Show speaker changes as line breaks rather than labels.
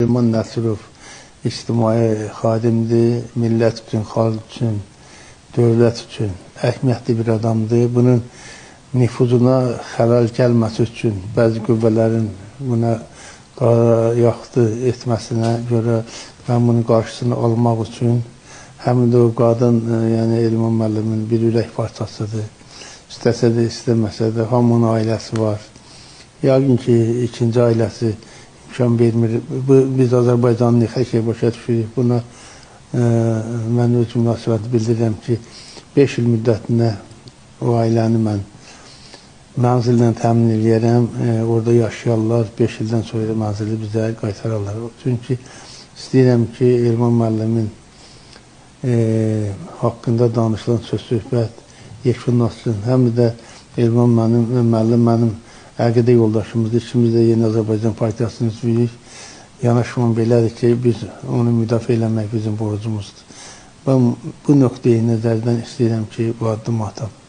Elman Nəsirov ictimai xadimdir, millət üçün, xalq üçün, dövlət üçün əhəmiyyətli bir adamdır. Bunun nüfuzuna xələl gəlməsi üçün bəzi qüvvələrin buna yaxdı etməsinə görə mən bunun qarşısını almaq üçün həm də o qadın, yəni Elman müəllimin bir ürək parçasıdır. İstəsə də, istəməsə də hamının ailəsi var. Yəqin ki, ikinci ailəsi imkan vermir. Biz Azərbaycanlı hər şey başa düşürük. Buna mən öz münasibəti bildirirəm ki, 5 il müddətinə o ailəni mən mənzillə təmin edərəm. Orada yaşayarlar. 5 ildən sonra mənzili bizə qaytararlar. Çünki istəyirəm ki, Elman müəllimin haqqında danışılan söz-söhbət yekunlaşsın. Həm də Elman müəllim mənim əqidə yoldaşımızdır. İkimiz də Yeni Azərbaycan Partiyasının üzvüyük. Yanaşmam belədir ki, biz onu müdafiə eləmək bizim borcumuzdur. Ben bu nöqteyi nəzərdən istəyirəm ki, bu addım ataq.